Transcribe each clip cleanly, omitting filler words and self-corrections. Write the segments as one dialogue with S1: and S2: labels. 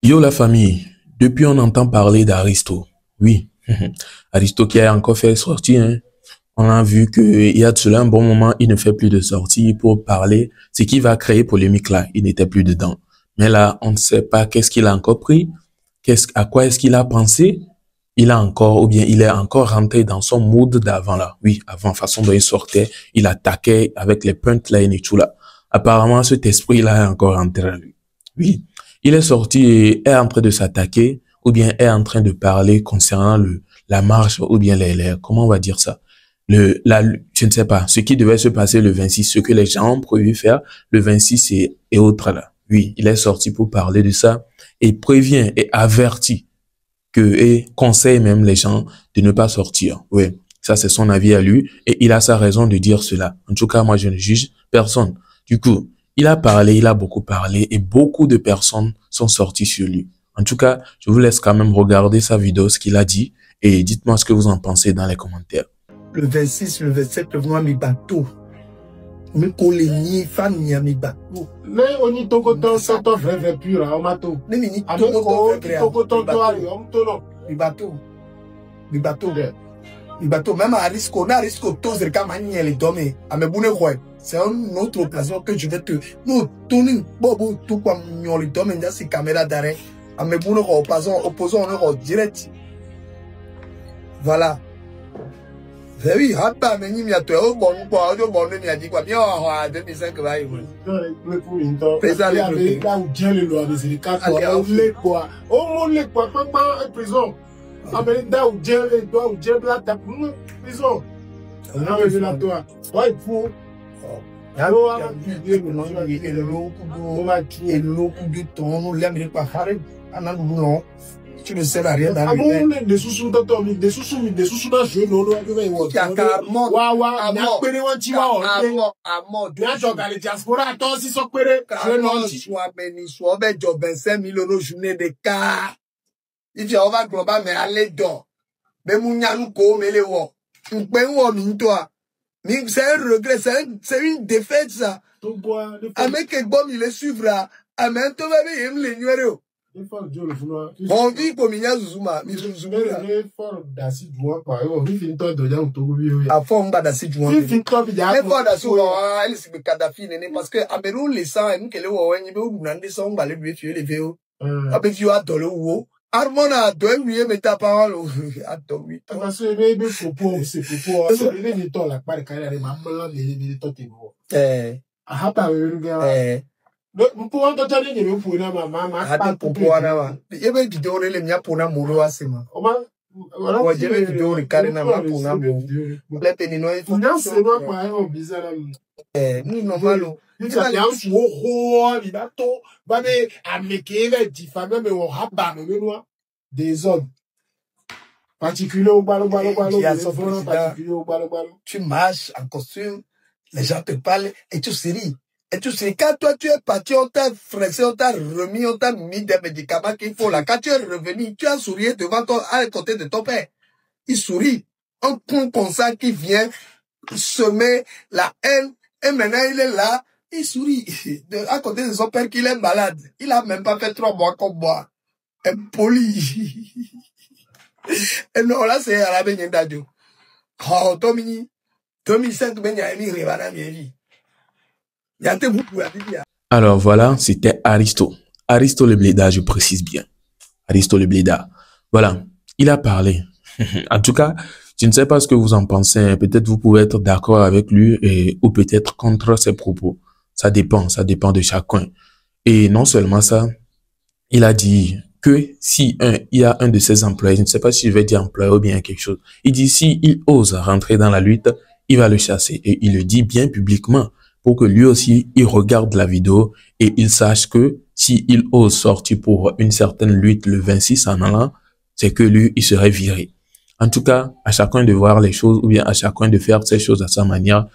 S1: Yo la famille, depuis on entend parler d'Aristo. Oui, Aristo qui a encore fait sortir. Hein. On a vu qu'il y a de cela un bon moment, il ne fait plus de sorties pour parler. Ce qui va créer polémique là, il n'était plus dedans. Mais là, on ne sait pas qu'est-ce qu'il a encore pris, à quoi est-ce qu'il a pensé. Il a encore, ou bien il est encore rentré dans son mood d'avant là. Oui, avant, façon dont il sortait, il attaquait avec les punchlines et tout là. Apparemment, cet esprit-là est encore rentré à lui. Oui. Il est sorti et est en train de s'attaquer, ou bien est en train de parler concernant la marche, ou bien comment on va dire ça? Je ne sais pas, ce qui devait se passer le 26, ce que les gens ont prévu faire le 26 et autres là. Oui, il est sorti pour parler de ça et prévient et avertit et conseille même les gens de ne pas sortir. Oui, ça c'est son avis à lui et il a sa raison de dire cela. En tout cas, moi je ne juge personne. Du coup, il a parlé, il a beaucoup parlé et beaucoup de personnes sont sorties sur lui. En tout cas, je vous laisse quand même regarder sa vidéo, ce qu'il a dit et dites-moi ce que vous en pensez dans les commentaires.
S2: Le 26, le 27, le mois mi bateau. Mi koleni fan mi ami bateau.
S3: Mais on y tokoton soto vrai pur en mato.
S2: Ne mi ni
S3: tokoton to ari on to no.
S2: Mi bateau. Mi bateau. Mi bateau même à risque, na risque tous les cas manier domé. À me boune quoi. C'est une autre occasion que je vais te nous tourner bobo tout comme nous les domé dans ces caméras d'arrêt. À me boune quoi opposant en direct. Voilà. Oui, hapa meni mi atoe o bon kwa ojo bon ni adi kwa mi o ha 2005 bayi mo.
S3: Le pour into.
S2: Pesa le
S3: là où Dieu le loi des 4 le quoi. O mo le quoi pas prison. Amérique là où Dieu le doit où Dieu là ta prison. On a vu là toi. Ouais pour
S2: tu ne sais rien dans
S3: le des sous dans jeu non diaspora toi aussi sont péré je non
S2: soit béni soit ben job 25 000 journée de car il dit on va global mais aller do mais mon nyanu ko mele wo npe wo mi toi mais c'est un regret c'est une défaite ça avec bon il le suivra amen to va bien me le nuero on vit comme il y a Zuma, mais Zuma est
S3: fort d'assis du mois par exemple. Il finit de dire au Togo.
S2: À fond d'assis du mois. Il finit de dire. Mais fort d'assis du mois, il s'est Kadhafi néné parce que Amerou les sangs, nous qu'elle est au Wayne, nous n'avons des sangs, bah les vieux tuer les vieux. Avec vieux à le ou. Armona a deux nuits mais ta parole à ton oui.
S3: Parce que les propos, c'est propos. Les méthodes la part carrière les mamans les totés. Ah pas le gars. Pour entendre les gens pour na maman
S2: pas pour na il y avait vidéo les mia pour na molo asema voilà ouais j'ai vidéo les carina ma pour na mo les penino il faut
S3: non c'est pas pas bizarre
S2: nous normal
S3: il ça bien ho il va to va mais ameke va diffamer mais on rabat mais noir des hommes particulier au ballon particulier au ballon
S2: tu marches en costume les gens te parlent et tu séries. Et tu sais, quand toi tu es parti, on t'a flexé, on t'a remis, on t'a mis des médicaments qu'il faut là. Quand tu es revenu, tu as souri devant toi, à côté de ton père. Il sourit. Un con comme ça qui vient semer la haine. Et maintenant il est là, il sourit. À côté de son père qu'il est malade. Il a même pas fait 3 mois comme moi. Impoli. Et non, là c'est à la baigne d'adio. Oh, Tomini. 2005, ben, il y a mis Rivana, vie.
S1: Alors voilà, c'était Aristo. Aristo le Blédard, je précise bien. Aristo le Blédard. Voilà, il a parlé. En tout cas, je ne sais pas ce que vous en pensez. Peut-être vous pouvez être d'accord avec lui ou peut-être contre ses propos. Ça dépend de chacun. Et non seulement ça, il a dit que si il y a un de ses employés, je ne sais pas si je vais dire employé ou bien quelque chose, il dit si il ose rentrer dans la lutte, il va le chasser. Et il le dit bien publiquement, pour que lui aussi, il regarde la vidéo et il sache que si il ose sortir pour une certaine lutte le 26 en allant, c'est que lui, il serait viré. En tout cas, à chacun de voir les choses ou bien à chacun de faire ces choses à sa manière.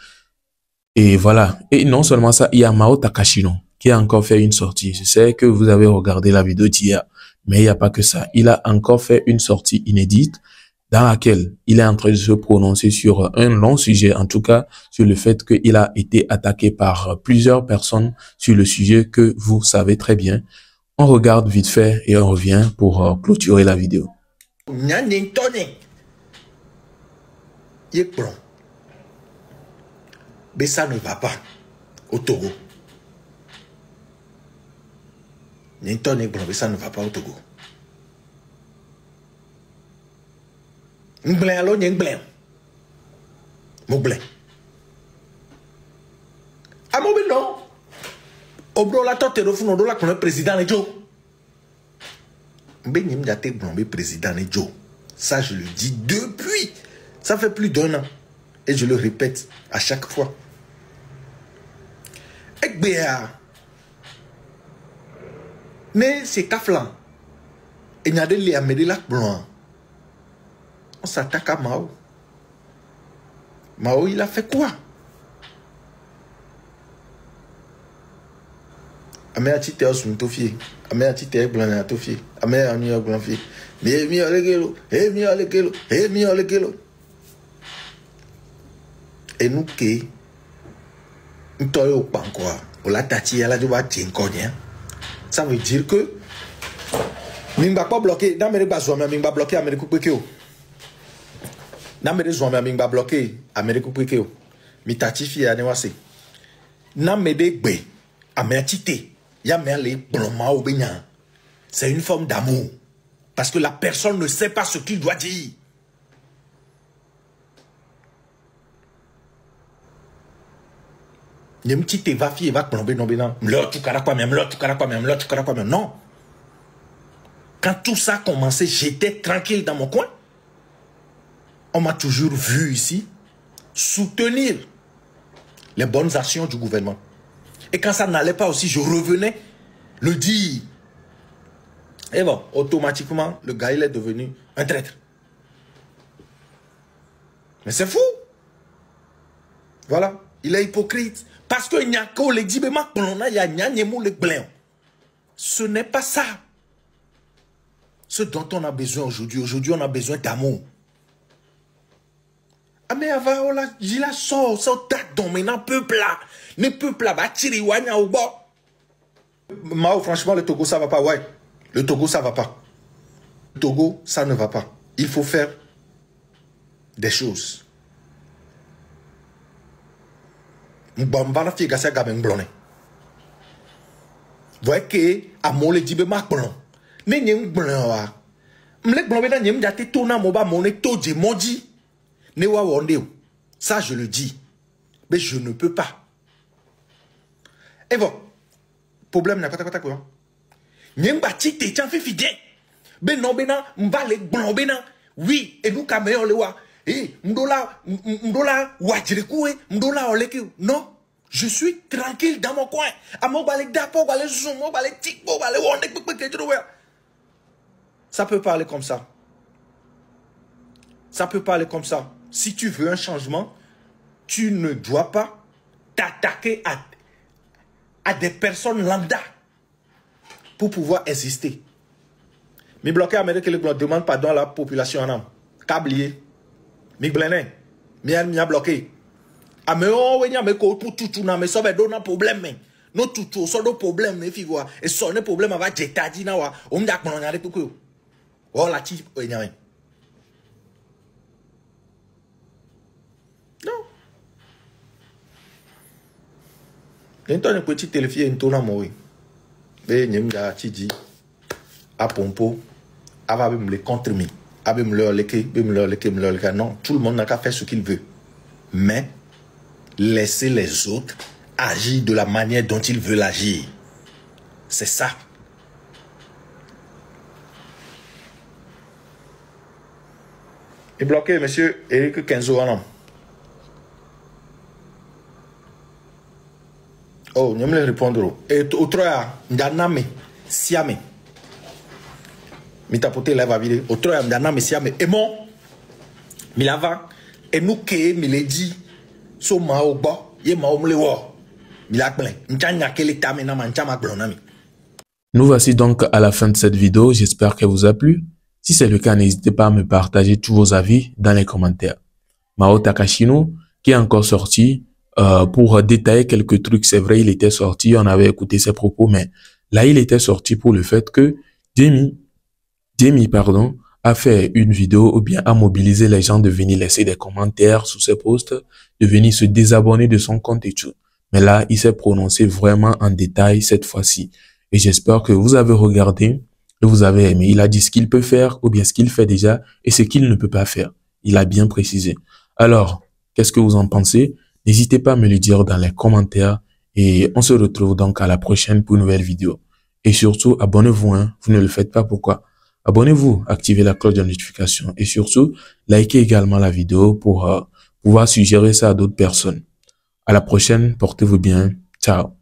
S1: Et voilà. Et non seulement ça, il y a Mao Takashino qui a encore fait une sortie. Je sais que vous avez regardé la vidéo d'hier, mais il n'y a pas que ça. Il a encore fait une sortie inédite dans laquelle il est en train de se prononcer sur un long sujet, en tout cas sur le fait qu'il a été attaqué par plusieurs personnes sur le sujet que vous savez très bien. On regarde vite fait et on revient pour clôturer la vidéo.
S4: Mais ça ne va pas au Togo. Ça ne va pas au Togo. Ça, je le dis depuis. Ça fait plus d'1 an. Et je le répète à chaque fois. Mais c'est Kaflan. Et il y a des liens, mais des lacs blancs. On s'attaque à Mao. Mao, il a fait quoi? Amé tite osun tofie. Amé tite blanc tofie. Amé ami blanc fie. Mi olegelo. Mi olegelo. Mi olegelo. Et nous qui nous toyons pas encore. On l'a tati à la joie de ça veut dire que Mingba pas bloqué. Dans mes bas zoomé Mingba bloqué Amérique Pékeo. Dans mes zoomé Mingba bloqué Amérique Pékeo. Mi tati fi anewase. Dans mes dégbe Amérique ya merle bloma au benya. C'est une forme d'amour parce que la personne ne sait pas ce qu'il doit dire. Non. Quand tout ça a commencé, j'étais tranquille dans mon coin. On m'a toujours vu ici soutenir les bonnes actions du gouvernement. Et quand ça n'allait pas aussi, je revenais le dire. Et bon, automatiquement, le gars, il est devenu un traître. Mais c'est fou. Voilà, il est hypocrite. Parce que ce n'est pas ça. Ce dont on a besoin aujourd'hui. Aujourd'hui, on a besoin d'amour. Ah mais avant, il a sorti maintenant, peuple là. Le peuple là, va tirer au bord. Mao, franchement, le Togo, ça va pas, ouais. Le Togo, ça va pas. Le Togo, ça ne va pas. Il faut faire des choses. Mbamba fi gasa gaben blonné. Voyez que à mon le dibe mak blon. Ne nyem blon wa. Mle blon be na nyem jate tona mo ba moné toje moji. Ne wa wonde. Ça je le dis. Mais je ne peux pas. Et bon. Problème n'a pas ta quoi. Nyem ba ti te chan fi fidien. Ben non bena mba le blon bena. Oui, et nous caméo le wa. Mdola wajirikoué, mdola oleke. Non, je suis tranquille dans mon coin. Ça peut parler comme ça. Ça peut parler comme ça. Si tu veux un changement, tu ne dois pas t'attaquer à des personnes lambda pour pouvoir exister. Mais bloquer Amérique, demande pardon à la population en âme. Câblier. Mi blene mi a bloqué ame o we nya me ko tutu na me so be do na problème me no tutu so do problème me fi wa e so ne problème va jetaji na wa o mja pon nya re kuku o la chi o nya me non dentro ne petit téléphone en tona mo we be nyem ja chi ji a pompo ava be me contre mi. Non, tout le monde n'a qu'à faire ce qu'il veut. Mais laissez les autres agir de la manière dont ils veulent agir. C'est ça. Et bloqué, monsieur Eric Kenzo. Oh, je vais répondre. Et autre, Ndaname, Siame. Mi tapote la va vide autre amdana mesia me emo mi lava et nous que mi le dit so ma ogbo ye ma omle wo mi la plein ntanya kele ta me na mancha ma blonami.
S1: Nous voici donc à la fin de cette vidéo, j'espère qu'elle vous a plu. Si c'est le cas, n'hésitez pas à me partager tous vos avis dans les commentaires. Mao Takashino qui est encore sorti pour détailler quelques trucs, c'est vrai, il était sorti, on avait écouté ses propos, mais Là, il était sorti pour le fait que Demi, a fait une vidéo ou bien a mobilisé les gens de venir laisser des commentaires sous ses posts, de venir se désabonner de son compte et tout. Mais là, il s'est prononcé vraiment en détail cette fois-ci. Et j'espère que vous avez regardé et vous avez aimé. Il a dit ce qu'il peut faire ou bien ce qu'il fait déjà et ce qu'il ne peut pas faire. Il a bien précisé. Alors, qu'est-ce que vous en pensez? N'hésitez pas à me le dire dans les commentaires et on se retrouve donc à la prochaine pour une nouvelle vidéo. Et surtout, abonnez-vous, hein. Vous ne le faites pas, pourquoi? Abonnez-vous, activez la cloche de notification et surtout, likez également la vidéo pour pouvoir suggérer ça à d'autres personnes. À la prochaine, portez-vous bien. Ciao.